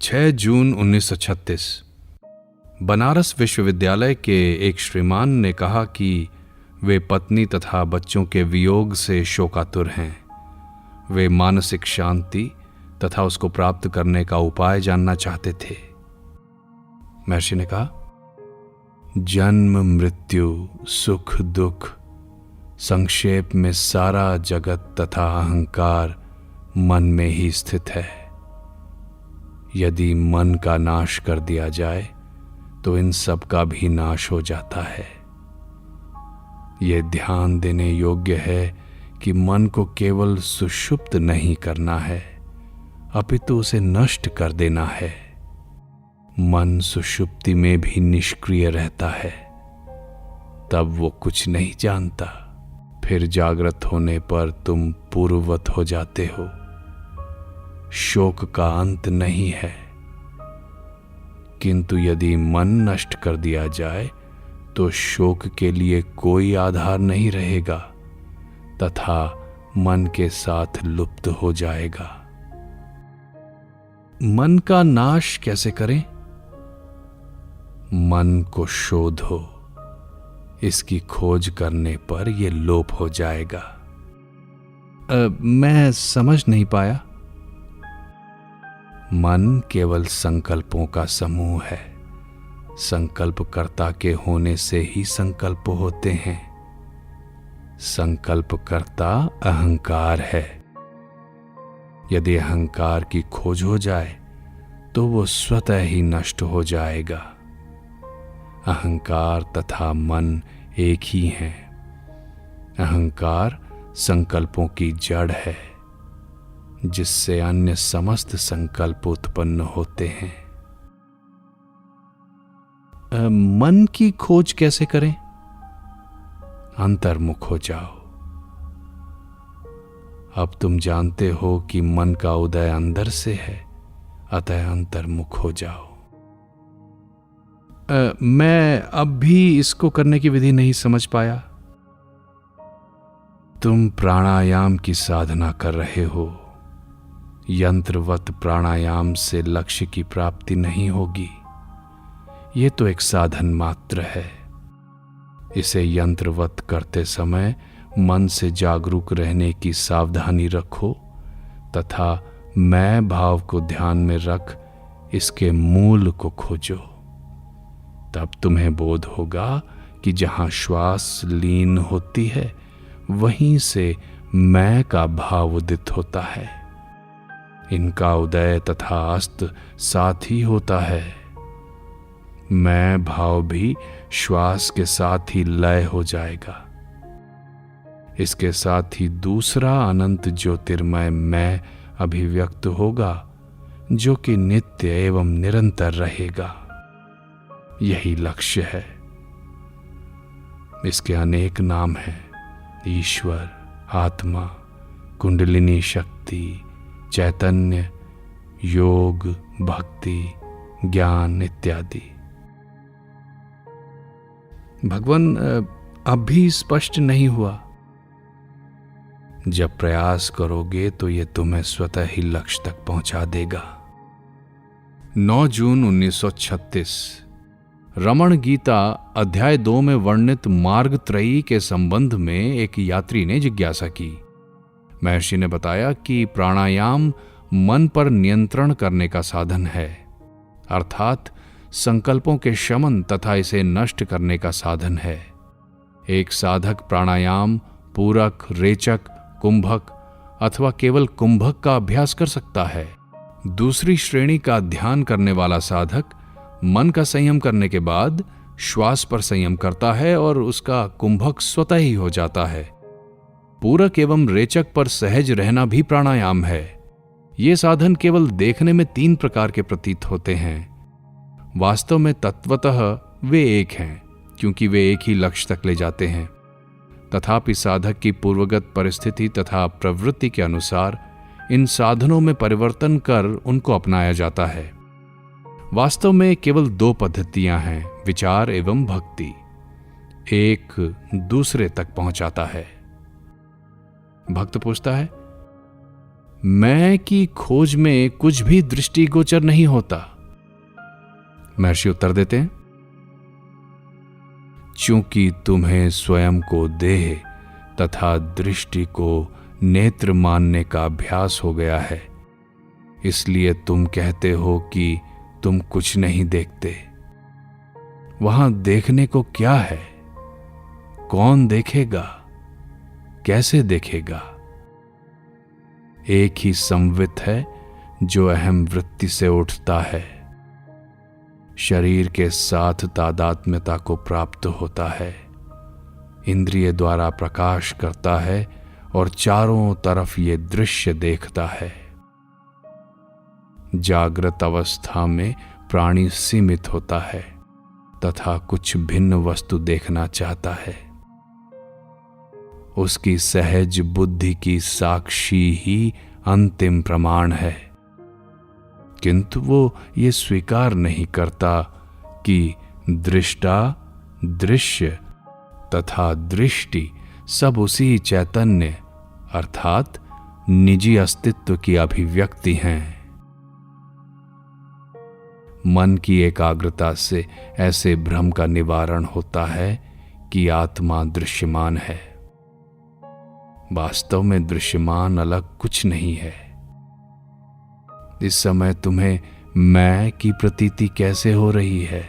6 जून 1936 बनारस विश्वविद्यालय के एक श्रीमान ने कहा कि वे पत्नी तथा बच्चों के वियोग से शोकातुर हैं। वे मानसिक शांति तथा उसको प्राप्त करने का उपाय जानना चाहते थे। महर्षि ने कहा, जन्म मृत्यु सुख दुख संक्षेप में सारा जगत तथा अहंकार मन में ही स्थित है। यदि मन का नाश कर दिया जाए तो इन सब का भी नाश हो जाता है। यह ध्यान देने योग्य है कि मन को केवल सुषुप्त नहीं करना है, अपितु उसे नष्ट कर देना है। मन सुषुप्ति में भी निष्क्रिय रहता है, तब वो कुछ नहीं जानता। फिर जागृत होने पर तुम पूर्ववत हो जाते हो। शोक का अंत नहीं है, किंतु यदि मन नष्ट कर दिया जाए तो शोक के लिए कोई आधार नहीं रहेगा तथा मन के साथ लुप्त हो जाएगा। मन का नाश कैसे करें? मन को शोधो, इसकी खोज करने पर यह लोप हो जाएगा। मैं समझ नहीं पाया। मन केवल संकल्पों का समूह है। संकल्पकर्ता के होने से ही संकल्प होते हैं। संकल्पकर्ता अहंकार है। यदि अहंकार की खोज हो जाए तो वो स्वतः ही नष्ट हो जाएगा। अहंकार तथा मन एक ही हैं। अहंकार संकल्पों की जड़ है, जिससे अन्य समस्त संकल्प उत्पन्न होते हैं। मन की खोज कैसे करें? अंतर्मुख हो जाओ। अब तुम जानते हो कि मन का उदय अंदर से है, अतः अंतर्मुख हो जाओ। मैं अब भी इसको करने की विधि नहीं समझ पाया। तुम प्राणायाम की साधना कर रहे हो। यंत्रवत प्राणायाम से लक्ष्य की प्राप्ति नहीं होगी। ये तो एक साधन मात्र है। इसे यंत्रवत करते समय मन से जागरूक रहने की सावधानी रखो तथा मैं भाव को ध्यान में रख इसके मूल को खोजो। तब तुम्हें बोध होगा कि जहां श्वास लीन होती है वहीं से मैं का भाव उदित होता है। इनका उदय तथा अस्त साथ ही होता है। मैं भाव भी श्वास के साथ ही लय हो जाएगा। इसके साथ ही दूसरा अनंत ज्योतिर्मय मैं अभिव्यक्त होगा, जो कि नित्य एवं निरंतर रहेगा। यही लक्ष्य है। इसके अनेक नाम हैं: ईश्वर, आत्मा, कुंडलिनी शक्ति, चैतन्य, योग, भक्ति, ज्ञान इत्यादि। भगवान, अब भी स्पष्ट नहीं हुआ। जब प्रयास करोगे तो यह तुम्हें स्वतः ही लक्ष्य तक पहुंचा देगा। 9 जून 1936 रमण गीता अध्याय 2 में वर्णित मार्गत्रयी के संबंध में एक यात्री ने जिज्ञासा की। महर्षि ने बताया कि प्राणायाम मन पर नियंत्रण करने का साधन है, अर्थात संकल्पों के शमन तथा इसे नष्ट करने का साधन है। एक साधक प्राणायाम पूरक, रेचक, कुंभक अथवा केवल कुंभक का अभ्यास कर सकता है। दूसरी श्रेणी का ध्यान करने वाला साधक मन का संयम करने के बाद श्वास पर संयम करता है और उसका कुंभक स्वतः ही हो जाता है। पूरक एवं रेचक पर सहज रहना भी प्राणायाम है। ये साधन केवल देखने में 3 प्रकार के प्रतीत होते हैं। वास्तव में तत्वतः वे एक हैं, क्योंकि वे एक ही लक्ष्य तक ले जाते हैं। तथापि साधक की पूर्वगत परिस्थिति तथा प्रवृत्ति के अनुसार इन साधनों में परिवर्तन कर उनको अपनाया जाता है। वास्तव में केवल 2 पद्धतियां हैं, विचार एवं भक्ति। एक दूसरे तक पहुंचाता है। भक्त पूछता है, मैं की खोज में कुछ भी दृष्टिगोचर नहीं होता। महर्षि उत्तर देते हैं, चूंकि तुम्हें स्वयं को देह तथा दृष्टि को नेत्र मानने का अभ्यास हो गया है, इसलिए तुम कहते हो कि तुम कुछ नहीं देखते। वहां देखने को क्या है? कौन देखेगा? कैसे देखेगा? एक ही संवित है जो अहम वृत्ति से उठता है, शरीर के साथ तादात्म्यता को प्राप्त होता है, इंद्रिय द्वारा प्रकाश करता है और चारों तरफ ये दृश्य देखता है। जागृत अवस्था में प्राणी सीमित होता है तथा कुछ भिन्न वस्तु देखना चाहता है। उसकी सहज बुद्धि की साक्षी ही अंतिम प्रमाण है, किंतु वो ये स्वीकार नहीं करता कि दृष्टा, दृश्य तथा दृष्टि सब उसी चैतन्य अर्थात निजी अस्तित्व की अभिव्यक्ति हैं। मन की एकाग्रता से ऐसे भ्रम का निवारण होता है कि आत्मा दृश्यमान है। वास्तव में दृश्यमान अलग कुछ नहीं है। इस समय तुम्हें मैं की प्रतीति कैसे हो रही है?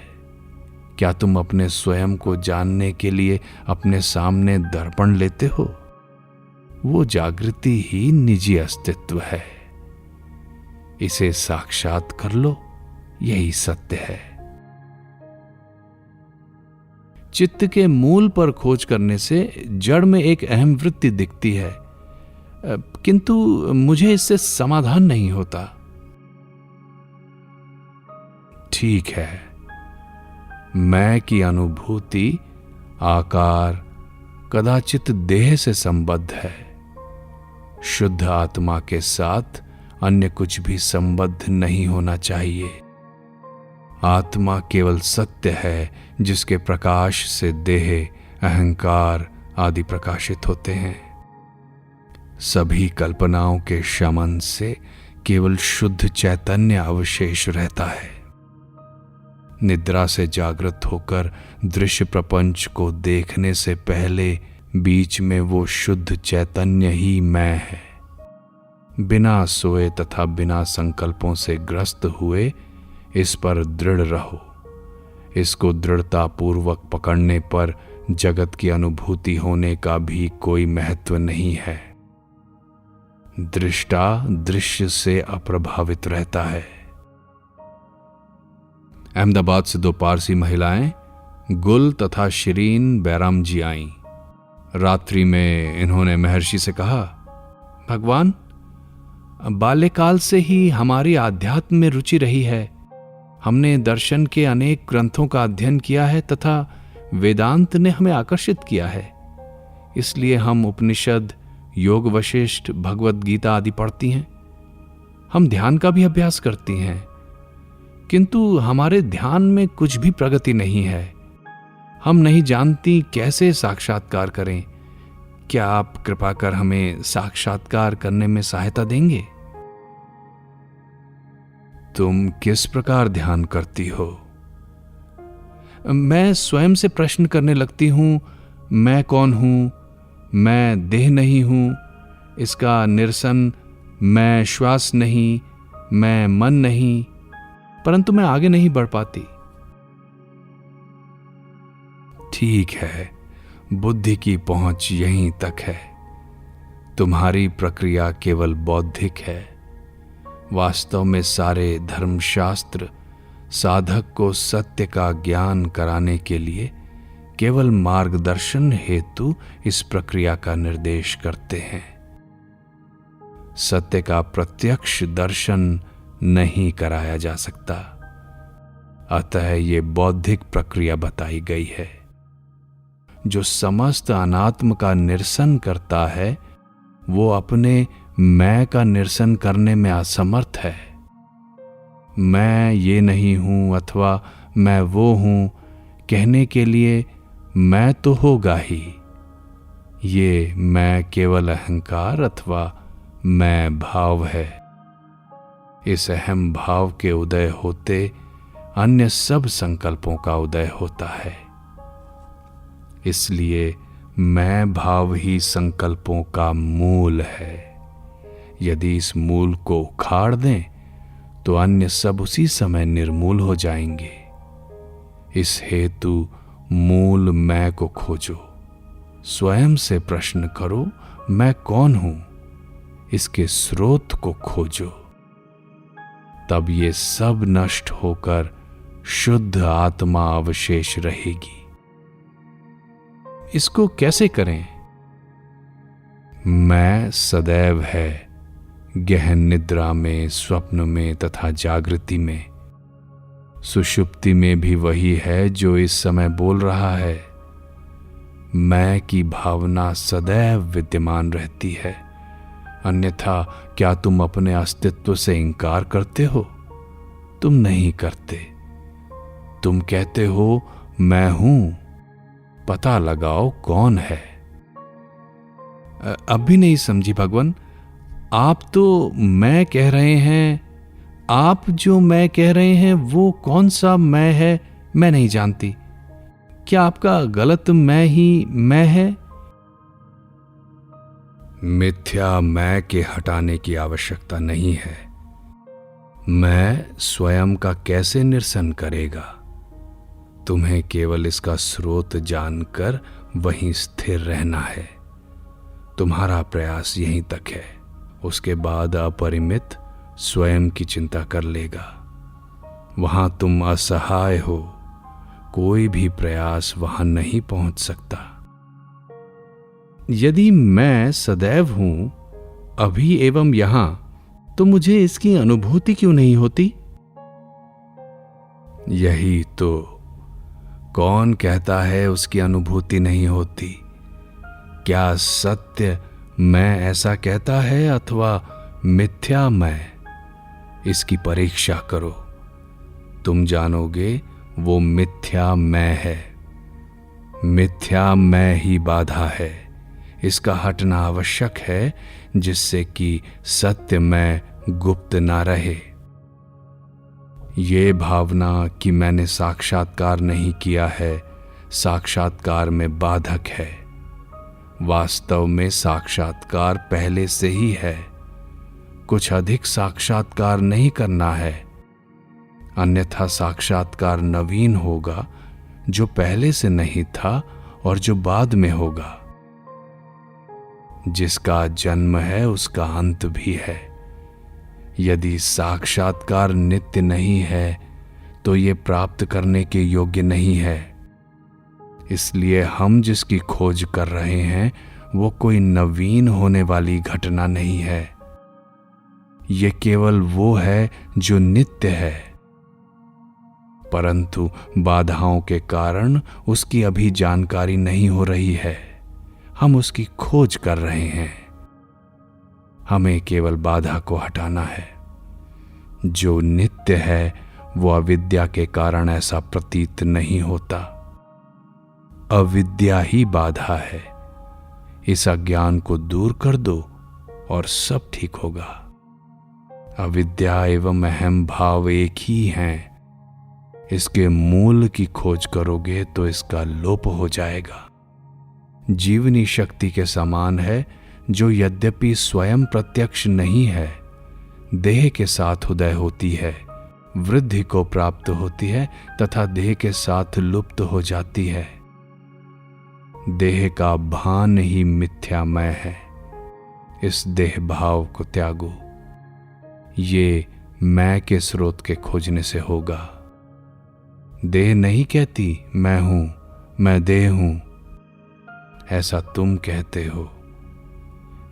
क्या तुम अपने स्वयं को जानने के लिए अपने सामने दर्पण लेते हो? वो जागृति ही निजी अस्तित्व है। इसे साक्षात कर लो, यही सत्य है। चित्त के मूल पर खोज करने से जड़ में एक अहम वृत्ति दिखती है, किंतु मुझे इससे समाधान नहीं होता। ठीक है, मैं की अनुभूति आकार कदाचित देह से संबद्ध है। शुद्ध आत्मा के साथ अन्य कुछ भी संबद्ध नहीं होना चाहिए। आत्मा केवल सत्य है जिसके प्रकाश से देह, अहंकार आदि प्रकाशित होते हैं। सभी कल्पनाओं के शमन से केवल शुद्ध चैतन्य अवशेष रहता है। निद्रा से जागृत होकर दृश्य प्रपंच को देखने से पहले बीच में वो शुद्ध चैतन्य ही मैं है। बिना सोए तथा बिना संकल्पों से ग्रस्त हुए इस पर दृढ़ रहो। इसको दृढ़ता पूर्वक पकड़ने पर जगत की अनुभूति होने का भी कोई महत्व नहीं है। दृष्टा दृश्य से अप्रभावित रहता है। अहमदाबाद से दो पारसी महिलाएं गुल तथा शिरीन बैराम जी आईं। रात्रि में इन्होंने महर्षि से कहा, भगवान, बाल्यकाल से ही हमारी आध्यात्म में रुचि रही है। हमने दर्शन के अनेक ग्रंथों का अध्ययन किया है तथा वेदांत ने हमें आकर्षित किया है। इसलिए हम उपनिषद, योग वशिष्ठ, भगवत गीता आदि पढ़ती हैं। हम ध्यान का भी अभ्यास करती हैं, किंतु हमारे ध्यान में कुछ भी प्रगति नहीं है। हम नहीं जानती कैसे साक्षात्कार करें। क्या आप कृपा कर हमें साक्षात्कार करने में सहायता देंगे? तुम किस प्रकार ध्यान करती हो? मैं स्वयं से प्रश्न करने लगती हूं, मैं कौन हूं? मैं देह नहीं हूं, इसका निरसन, मैं श्वास नहीं, मैं मन नहीं, परंतु मैं आगे नहीं बढ़ पाती। ठीक है, बुद्धि की पहुंच यहीं तक है। तुम्हारी प्रक्रिया केवल बौद्धिक है। वास्तव में सारे धर्मशास्त्र साधक को सत्य का ज्ञान कराने के लिए केवल मार्गदर्शन हेतु इस प्रक्रिया का निर्देश करते हैं। सत्य का प्रत्यक्ष दर्शन नहीं कराया जा सकता। अतः ये बौद्धिक प्रक्रिया बताई गई है। जो समस्त अनात्म का निरसन करता है वो अपने मैं का निरसन करने में असमर्थ है। मैं ये नहीं हूं अथवा मैं वो हूं कहने के लिए मैं तो होगा ही। ये मैं केवल अहंकार अथवा मैं भाव है। इस अहम भाव के उदय होते अन्य सब संकल्पों का उदय होता है। इसलिए मैं भाव ही संकल्पों का मूल है। यदि इस मूल को उखाड़ दें तो अन्य सब उसी समय निर्मूल हो जाएंगे। इस हेतु मूल मैं को खोजो। स्वयं से प्रश्न करो, मैं कौन हूं? इसके स्रोत को खोजो। तब ये सब नष्ट होकर शुद्ध आत्मा अवशेष रहेगी। इसको कैसे करें? मैं सदैव है, गहन निद्रा में, स्वप्न में तथा जागृति में। सुषुप्ति में भी वही है जो इस समय बोल रहा है। मैं की भावना सदैव विद्यमान रहती है। अन्यथा क्या तुम अपने अस्तित्व से इंकार करते हो? तुम नहीं करते। तुम कहते हो मैं हूं। पता लगाओ कौन है। अब भी नहीं समझी भगवान। आप तो मैं कह रहे हैं। आप जो मैं कह रहे हैं वो कौन सा मैं है? मैं नहीं जानती। क्या आपका गलत मैं ही मैं है? मिथ्या मैं के हटाने की आवश्यकता नहीं है। मैं स्वयं का कैसे निरसन करेगा? तुम्हें केवल इसका स्रोत जानकर वहीं स्थिर रहना है। तुम्हारा प्रयास यहीं तक है। उसके बाद अपरिमित स्वयं की चिंता कर लेगा। वहां तुम असहाय हो। कोई भी प्रयास वहां नहीं पहुंच सकता। यदि मैं सदैव हूं, अभी एवं यहां, तो मुझे इसकी अनुभूति क्यों नहीं होती? यही तो। कौन कहता है उसकी अनुभूति नहीं होती? क्या सत्य मैं ऐसा कहता है अथवा मिथ्या मैं? इसकी परीक्षा करो। तुम जानोगे वो मिथ्या मैं है। मिथ्या मैं ही बाधा है। इसका हटना आवश्यक है, जिससे कि सत्य मैं गुप्त ना रहे। ये भावना कि मैंने साक्षात्कार नहीं किया है, साक्षात्कार में बाधक है। वास्तव में साक्षात्कार पहले से ही है। कुछ अधिक साक्षात्कार नहीं करना है, अन्यथा साक्षात्कार नवीन होगा जो पहले से नहीं था और जो बाद में होगा। जिसका जन्म है उसका अंत भी है। यदि साक्षात्कार नित्य नहीं है तो ये प्राप्त करने के योग्य नहीं है। इसलिए हम जिसकी खोज कर रहे हैं वो कोई नवीन होने वाली घटना नहीं है। ये केवल वो है जो नित्य है, परंतु बाधाओं के कारण उसकी अभी जानकारी नहीं हो रही है। हम उसकी खोज कर रहे हैं। हमें केवल बाधा को हटाना है। जो नित्य है वो अविद्या के कारण ऐसा प्रतीत नहीं होता। अविद्या ही बाधा है। इस अज्ञान को दूर कर दो और सब ठीक होगा। अविद्या एवं अहम भाव एक ही हैं। इसके मूल की खोज करोगे तो इसका लोप हो जाएगा। जीवनी शक्ति के समान है, जो यद्यपि स्वयं प्रत्यक्ष नहीं है, देह के साथ उदय होती है, वृद्धि को प्राप्त होती है तथा देह के साथ लुप्त हो जाती है। देह का भान ही मिथ्यामय है। इस देह भाव को त्यागो। ये मैं के स्रोत के खोजने से होगा। देह नहीं कहती मैं हूं, मैं देह हूं, ऐसा तुम कहते हो।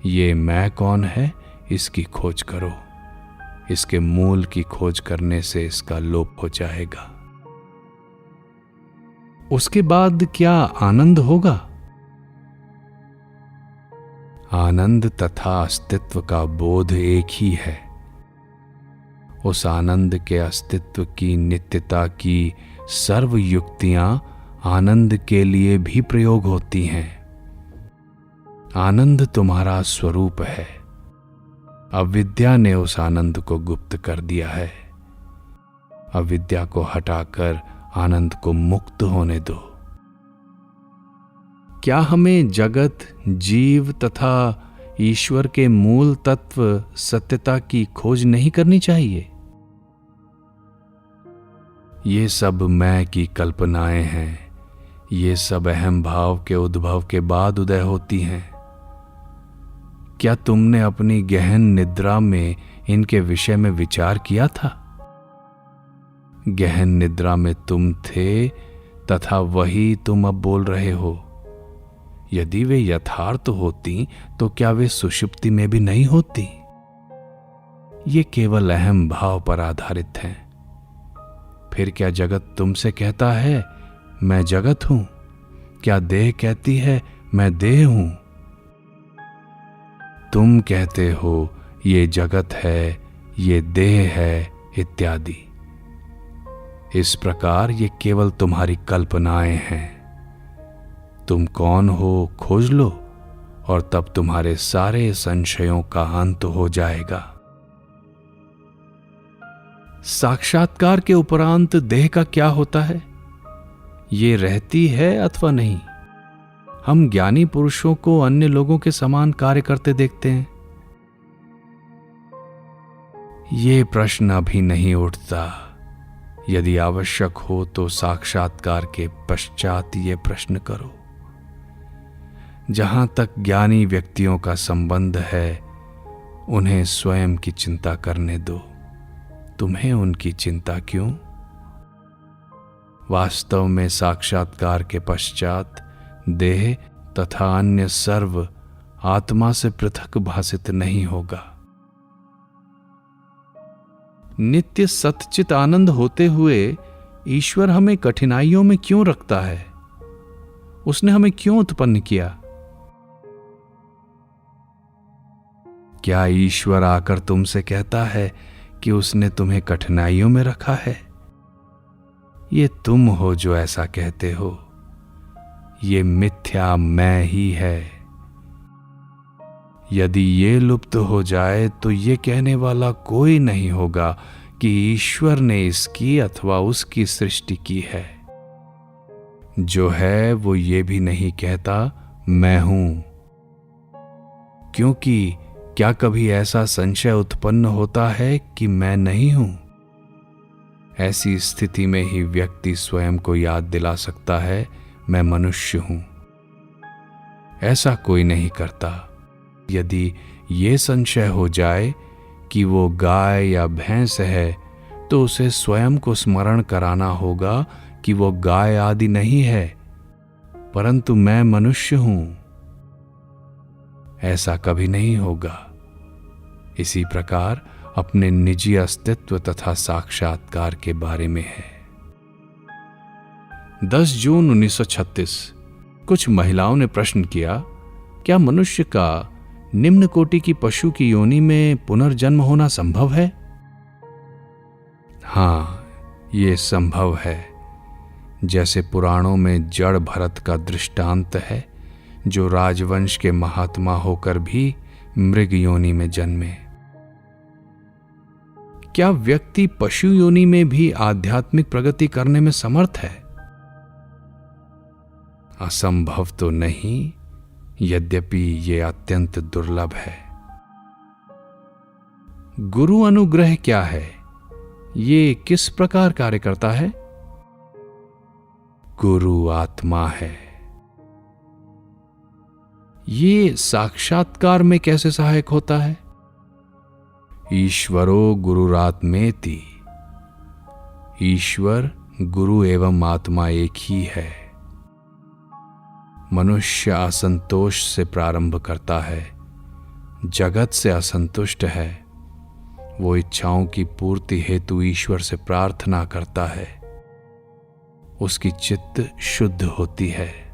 ये मैं कौन है, इसकी खोज करो। इसके मूल की खोज करने से इसका लोप हो जाएगा। उसके बाद क्या आनंद होगा? आनंद तथा अस्तित्व का बोध एक ही है। उस आनंद के अस्तित्व की नित्यता की सर्व युक्तियां आनंद के लिए भी प्रयोग होती हैं। आनंद तुम्हारा स्वरूप है। अविद्या ने उस आनंद को गुप्त कर दिया है। अविद्या को हटाकर आनंद को मुक्त होने दो। क्या हमें जगत, जीव तथा ईश्वर के मूल तत्व सत्यता की खोज नहीं करनी चाहिए? ये सब मैं की कल्पनाएं हैं। ये सब अहम भाव के उद्भव के बाद उदय होती हैं। क्या तुमने अपनी गहन निद्रा में इनके विषय में विचार किया था? गहन निद्रा में तुम थे तथा वही तुम अब बोल रहे हो। यदि वे यथार्थ होती तो क्या वे सुषुप्ति में भी नहीं होती? ये केवल अहम भाव पर आधारित हैं। फिर क्या जगत तुमसे कहता है मैं जगत हूं? क्या देह कहती है मैं देह हूं? तुम कहते हो ये जगत है, ये देह है इत्यादि। इस प्रकार ये केवल तुम्हारी कल्पनाएं हैं। तुम कौन हो खोज लो और तब तुम्हारे सारे संशयों का अंत हो जाएगा। साक्षात्कार के उपरांत देह का क्या होता है? ये रहती है अथवा नहीं? हम ज्ञानी पुरुषों को अन्य लोगों के समान कार्य करते देखते हैं। ये प्रश्न अभी नहीं उठता। यदि आवश्यक हो तो साक्षात्कार के पश्चात ये प्रश्न करो। जहां तक ज्ञानी व्यक्तियों का संबंध है, उन्हें स्वयं की चिंता करने दो। तुम्हें उनकी चिंता क्यों? वास्तव में साक्षात्कार के पश्चात देह तथा अन्य सर्व आत्मा से पृथक भासित नहीं होगा। नित्य सतचित आनंद होते हुए ईश्वर हमें कठिनाइयों में क्यों रखता है? उसने हमें क्यों उत्पन्न किया? क्या ईश्वर आकर तुमसे कहता है कि उसने तुम्हें कठिनाइयों में रखा है? ये तुम हो जो ऐसा कहते हो। ये मिथ्या मैं ही है। यदि ये लुप्त हो जाए तो ये कहने वाला कोई नहीं होगा कि ईश्वर ने इसकी अथवा उसकी सृष्टि की है। जो है वो ये भी नहीं कहता मैं हूं। क्योंकि क्या कभी ऐसा संशय उत्पन्न होता है कि मैं नहीं हूं? ऐसी स्थिति में ही व्यक्ति स्वयं को याद दिला सकता है मैं मनुष्य हूं। ऐसा कोई नहीं करता। यदि ये संशय हो जाए कि वो गाय या भैंस है तो उसे स्वयं को स्मरण कराना होगा कि वो गाय आदि नहीं है, परंतु मैं मनुष्य हूं। ऐसा कभी नहीं होगा। इसी प्रकार अपने निजी अस्तित्व तथा साक्षात्कार के बारे में है। 10 जून 1936 कुछ महिलाओं ने प्रश्न किया, क्या मनुष्य का निम्न कोटि की पशु की योनि में पुनर्जन्म होना संभव है? हां, ये संभव है। जैसे पुराणों में जड़ भरत का दृष्टांत है, जो राजवंश के महात्मा होकर भी मृग योनि में जन्मे। क्या व्यक्ति पशु योनि में भी आध्यात्मिक प्रगति करने में समर्थ है? असंभव तो नहीं, यद्यपि यह अत्यंत दुर्लभ है। गुरु अनुग्रह क्या है? ये किस प्रकार कार्य करता है? गुरु आत्मा है। ये साक्षात्कार में कैसे सहायक होता है? ईश्वरो गुरुरात्मेति। ईश्वर, गुरु एवं आत्मा एक ही है। मनुष्य असंतोष से प्रारंभ करता है, जगत से असंतुष्ट है। वो इच्छाओं की पूर्ति हेतु ईश्वर से प्रार्थना करता है। उसकी चित्त शुद्ध होती है।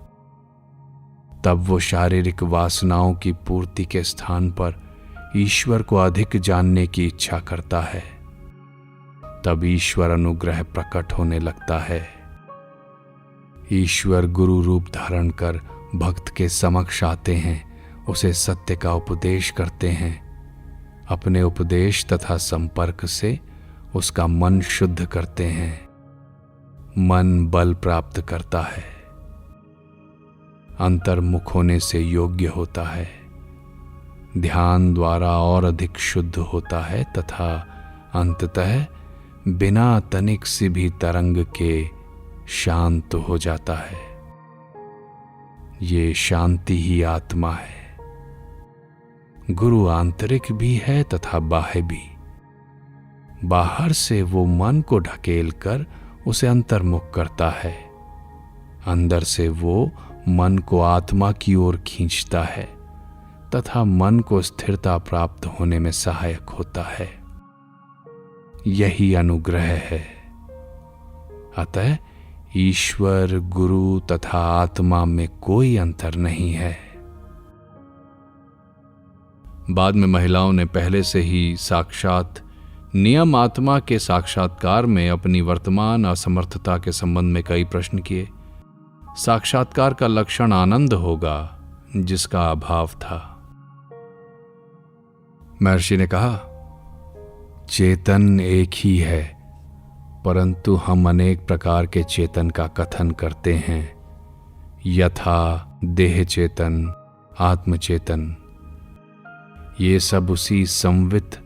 तब वो शारीरिक वासनाओं की पूर्ति के स्थान पर ईश्वर को अधिक जानने की इच्छा करता है। तब ईश्वर अनुग्रह प्रकट होने लगता है। ईश्वर गुरु रूप धारण कर भक्त के समक्ष आते हैं, उसे सत्य का उपदेश करते हैं। अपने उपदेश तथा संपर्क से उसका मन शुद्ध करते हैं। मन बल प्राप्त करता है, अंतर्मुख होने से योग्य होता है, ध्यान द्वारा और अधिक शुद्ध होता है तथा अंततः बिना तनिक सी भी तरंग के शांत हो जाता है। ये शांति ही आत्मा है। गुरु आंतरिक भी है तथा बाह्य भी। बाहर से वो मन को ढकेल कर उसे अंतर्मुख करता है, अंदर से वो मन को आत्मा की ओर खींचता है तथा मन को स्थिरता प्राप्त होने में सहायक होता है। यही अनुग्रह है। अतः ईश्वर, गुरु तथा आत्मा में कोई अंतर नहीं है। बाद में महिलाओं ने पहले से ही साक्षात नियम आत्मा के साक्षात्कार में अपनी वर्तमान असमर्थता के संबंध में कई प्रश्न किए। साक्षात्कार का लक्षण आनंद होगा जिसका अभाव था। महर्षि ने कहा, चेतन एक ही है, परंतु हम अनेक प्रकार के चेतन का कथन करते हैं, यथा देह चेतन, आत्मचेतन। ये सब उसी संवित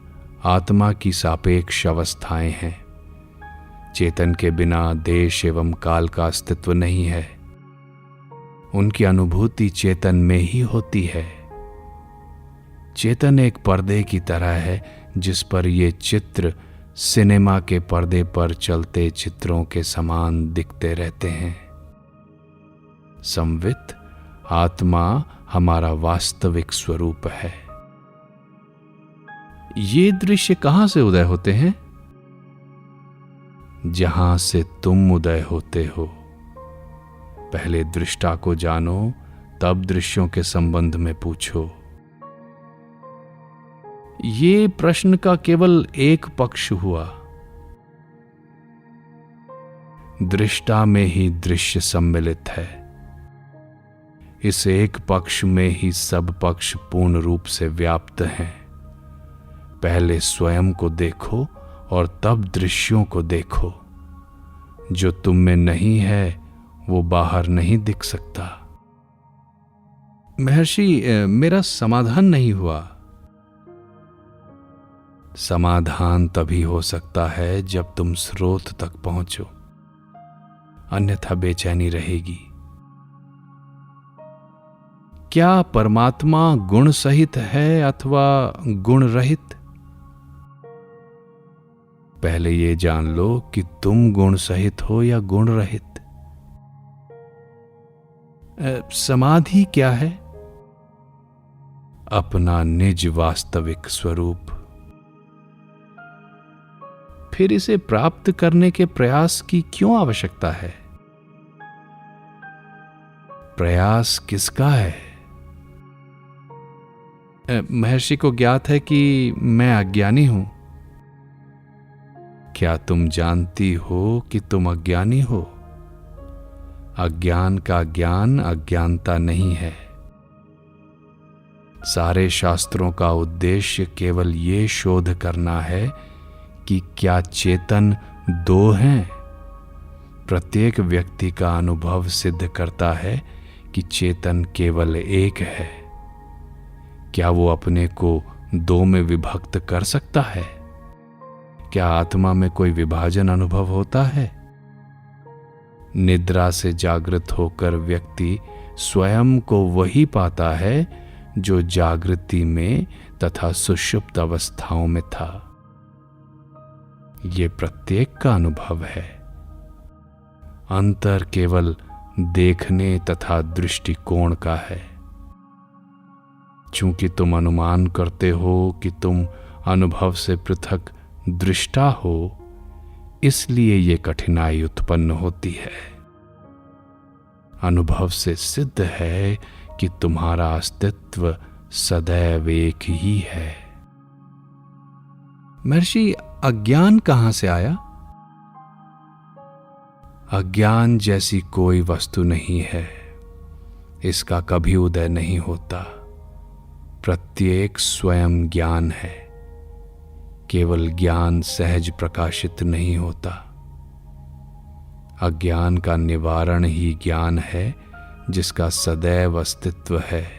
आत्मा की सापेक्ष अवस्थाएं हैं। चेतन के बिना देश एवं काल का अस्तित्व नहीं है। उनकी अनुभूति चेतन में ही होती है। चेतन एक पर्दे की तरह है जिस पर ये चित्र सिनेमा के पर्दे पर चलते चित्रों के समान दिखते रहते हैं। संवित आत्मा हमारा वास्तविक स्वरूप है। ये दृश्य कहां से उदय होते हैं? जहां से तुम उदय होते हो। पहले दृष्टा को जानो, तब दृश्यों के संबंध में पूछो। ये प्रश्न का केवल एक पक्ष हुआ। दृष्टा में ही दृश्य सम्मिलित है। इस एक पक्ष में ही सब पक्ष पूर्ण रूप से व्याप्त हैं। पहले स्वयं को देखो और तब दृश्यों को देखो। जो तुम में नहीं है वो बाहर नहीं दिख सकता। महर्षि, मेरा समाधान नहीं हुआ। समाधान तभी हो सकता है जब तुम स्रोत तक पहुंचो, अन्यथा बेचैनी रहेगी। क्या परमात्मा गुण सहित है अथवा गुण रहित? पहले ये जान लो कि तुम गुण सहित हो या गुण रहित। समाधि क्या है? अपना निज वास्तविक स्वरूप। फिर इसे प्राप्त करने के प्रयास की क्यों आवश्यकता है? प्रयास किसका है? महर्षि को ज्ञात है कि मैं अज्ञानी हूं। क्या तुम जानती हो कि तुम अज्ञानी हो? अज्ञान का ज्ञान अज्ञानता नहीं है। सारे शास्त्रों का उद्देश्य केवल ये शोध करना है कि क्या चेतन दो हैं। प्रत्येक व्यक्ति का अनुभव सिद्ध करता है कि चेतन केवल एक है। क्या वो अपने को दो में विभक्त कर सकता है? क्या आत्मा में कोई विभाजन अनुभव होता है? निद्रा से जागृत होकर व्यक्ति स्वयं को वही पाता है जो जागृति में तथा सुषुप्त अवस्थाओं में था। ये प्रत्येक का अनुभव है। अंतर केवल देखने तथा दृष्टिकोण का है। चूंकि तुम अनुमान करते हो कि तुम अनुभव से पृथक दृष्टा हो, इसलिए ये कठिनाई उत्पन्न होती है। अनुभव से सिद्ध है कि तुम्हारा अस्तित्व सदैव एक ही है। महर्षि, अज्ञान कहां से आया? अज्ञान जैसी कोई वस्तु नहीं है। इसका कभी उदय नहीं होता। प्रत्येक स्वयं ज्ञान है। केवल ज्ञान सहज प्रकाशित नहीं होता। अज्ञान का निवारण ही ज्ञान है, जिसका सदैव अस्तित्व है।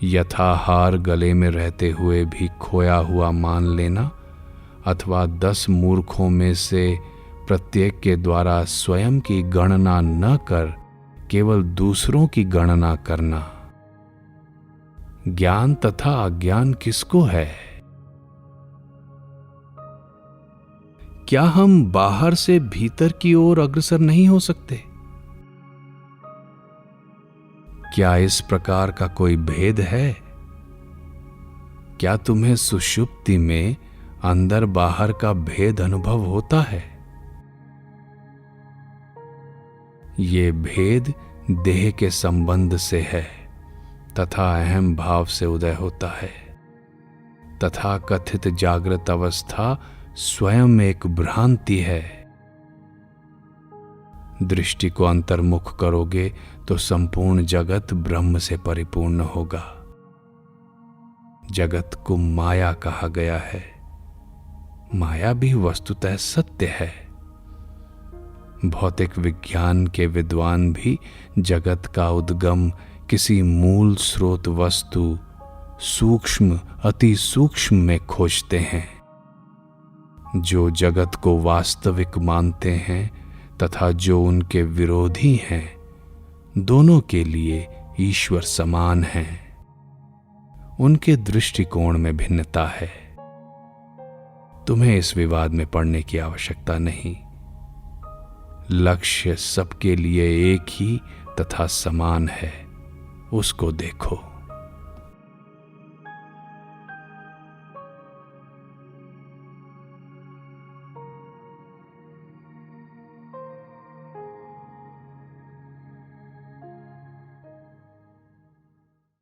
यथा हार गले में रहते हुए भी खोया हुआ मान लेना, अथवा 10 मूर्खों में से प्रत्येक के द्वारा स्वयं की गणना न कर केवल दूसरों की गणना करना। ज्ञान तथा अज्ञान किसको है? क्या हम बाहर से भीतर की ओर अग्रसर नहीं हो सकते? क्या इस प्रकार का कोई भेद है? क्या तुम्हें सुषुप्ति में अंदर बाहर का भेद अनुभव होता है? ये भेद देह के संबंध से है तथा अहम भाव से उदय होता है। तथा कथित जागृत अवस्था स्वयं एक भ्रांति है। दृष्टि को अंतर्मुख करोगे तो संपूर्ण जगत ब्रह्म से परिपूर्ण होगा। जगत को माया कहा गया है। माया भी वस्तुतः सत्य है। भौतिक विज्ञान के विद्वान भी जगत का उद्गम किसी मूल स्रोत वस्तु सूक्ष्म अति सूक्ष्म में खोजते हैं। जो जगत को वास्तविक मानते हैं तथा जो उनके विरोधी हैं, दोनों के लिए ईश्वर समान हैं। उनके दृष्टिकोण में भिन्नता है। तुम्हें इस विवाद में पड़ने की आवश्यकता नहीं। लक्ष्य सबके लिए एक ही तथा समान है, उसको देखो।